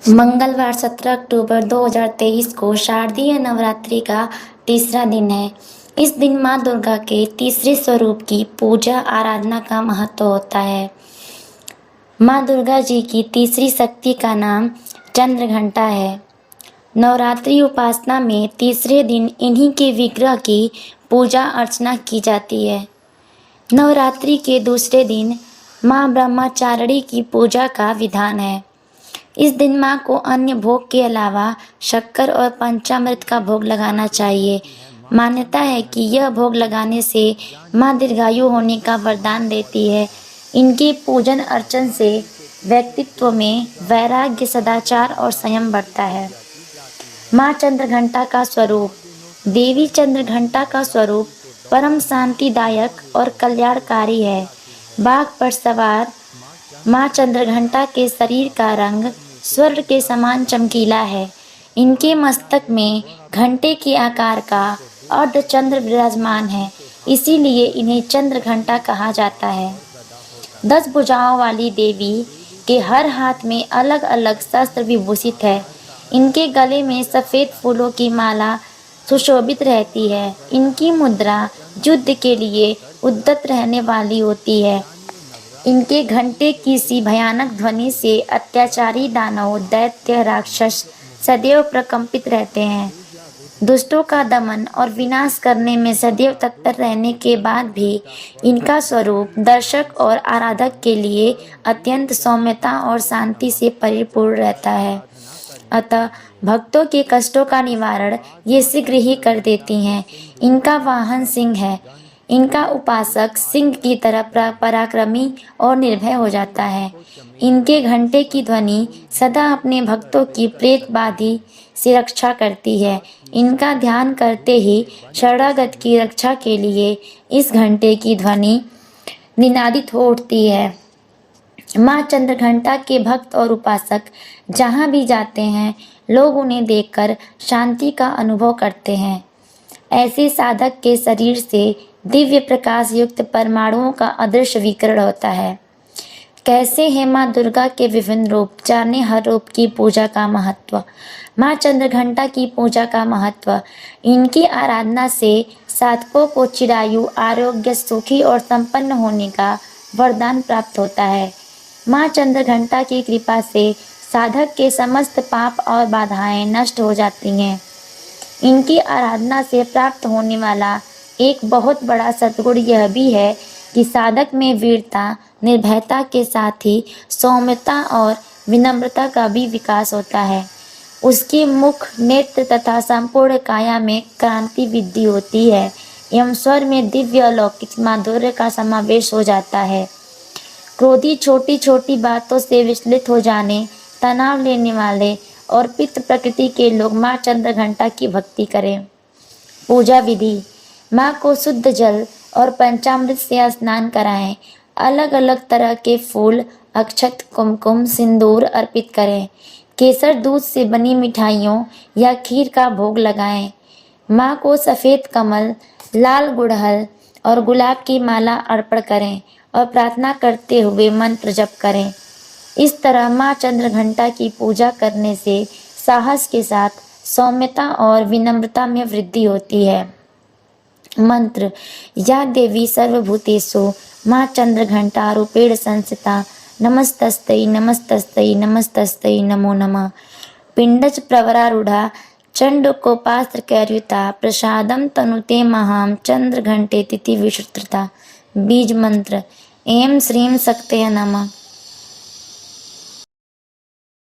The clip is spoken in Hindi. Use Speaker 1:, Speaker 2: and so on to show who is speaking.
Speaker 1: मंगलवार 17 अक्टूबर 2023 को शारदीय नवरात्रि का तीसरा दिन है। इस दिन माँ दुर्गा के तीसरे स्वरूप की पूजा आराधना का महत्व होता है। माँ दुर्गा जी की तीसरी शक्ति का नाम चंद्रघंटा है। नवरात्रि उपासना में तीसरे दिन इन्हीं के विग्रह की पूजा अर्चना की जाती है। नवरात्रि के दूसरे दिन माँ ब्रह्मचारिणी की पूजा का विधान है। इस दिन माँ को अन्य भोग के अलावा शक्कर और पंचामृत का भोग लगाना चाहिए। मान्यता है कि यह भोग लगाने से माँ दीर्घायु होने का वरदान देती है। इनके पूजन अर्चन से व्यक्तित्व में वैराग्य, सदाचार और संयम बढ़ता है। माँ चंद्रघंटा का स्वरूप। देवी चंद्रघंटा का स्वरूप परम शांतिदायक और कल्याणकारी है। बाघ पर सवार माँ चंद्रघंटा के शरीर का रंग स्वर्ण के समान चमकीला है। इनके मस्तक में घंटे के आकार का अर्धचंद्र विराजमान है, इसीलिए इन्हें चंद्रघंटा कहा जाता है। 10 भुजाओं वाली देवी के हर हाथ में अलग अलग शस्त्र विभूषित है। इनके गले में सफ़ेद फूलों की माला सुशोभित रहती है। इनकी मुद्रा युद्ध के लिए उद्यत रहने वाली होती है। इनके घंटे की सी भयानक ध्वनि से अत्याचारी दानव, दैत्य, राक्षस सदैव प्रकंपित रहते हैं। दुष्टों का दमन और विनाश करने में सदैव तत्पर रहने के बाद भी इनका स्वरूप दर्शक और आराधक के लिए अत्यंत सौम्यता और शांति से परिपूर्ण रहता है। अतः भक्तों के कष्टों का निवारण ये शीघ्र ही कर देती हैं। इनका वाहन सिंह है। इनका उपासक सिंह की तरह पराक्रमी और निर्भय हो जाता है। इनके घंटे की ध्वनि सदा अपने भक्तों की प्रेत बाधी से रक्षा करती है। इनका ध्यान करते ही शरणागत की रक्षा के लिए इस घंटे की ध्वनि निनादित हो उठती है। माँ चंद्रघंटा के भक्त और उपासक जहाँ भी जाते हैं, लोग उन्हें देखकर शांति का अनुभव करते हैं। ऐसे साधक के शरीर से दिव्य प्रकाश युक्त परमाणुओं का अदृश्य विकिरण होता है। कैसे है माँ दुर्गा के विभिन्न रूप, जाने हर रूप की पूजा का महत्व। माँ चंद्रघंटा की पूजा का महत्व। इनकी आराधना से साधकों को चिरायु, आरोग्य, सुखी और संपन्न होने का वरदान प्राप्त होता है। माँ चंद्रघंटा की कृपा से साधक के समस्त पाप और बाधाएं नष्ट हो जाती हैं। इनकी आराधना से प्राप्त होने वाला एक बहुत बड़ा सद्गुण यह भी है कि साधक में वीरता, निर्भयता के साथ ही सौम्यता और विनम्रता का भी विकास होता है। उसके मुख, नेत्र तथा संपूर्ण काया में क्रांति वृद्धि होती है एवं स्वर में दिव्य अलौकिक माधुर्य का समावेश हो जाता है। क्रोधी छोटी छोटी बातों से विचलित हो जाने, तनाव लेने वाले और पित्त प्रकृति के लोग माँ चंद्रघंटा की भक्ति करें। पूजा विधि। माँ को शुद्ध जल और पंचामृत से स्नान कराएं। अलग अलग तरह के फूल, अक्षत, कुमकुम, सिंदूर अर्पित करें। केसर दूध से बनी मिठाइयों या खीर का भोग लगाएं। माँ को सफ़ेद कमल, लाल गुड़हल और गुलाब की माला अर्पण करें और प्रार्थना करते हुए मंत्र जप करें। इस तरह माँ चंद्रघंटा की पूजा करने से साहस के साथ सौम्यता और विनम्रता में वृद्धि होती है। मंत्र। या देवी सर्वभूतेषु माँ चंद्रघंटा रूपेण संस्थिता नमस्तस्यै नमस्तस्यै नमस्तस्यै नमो नमः। पिंडज प्रवरारूढ़ा चंडकोपास्त्र कैर्युता प्रसादम तनुते महाम चंद्रघंटे तिथि विश्रुता। बीज मंत्र। एं श्रीं शक्तये नमः।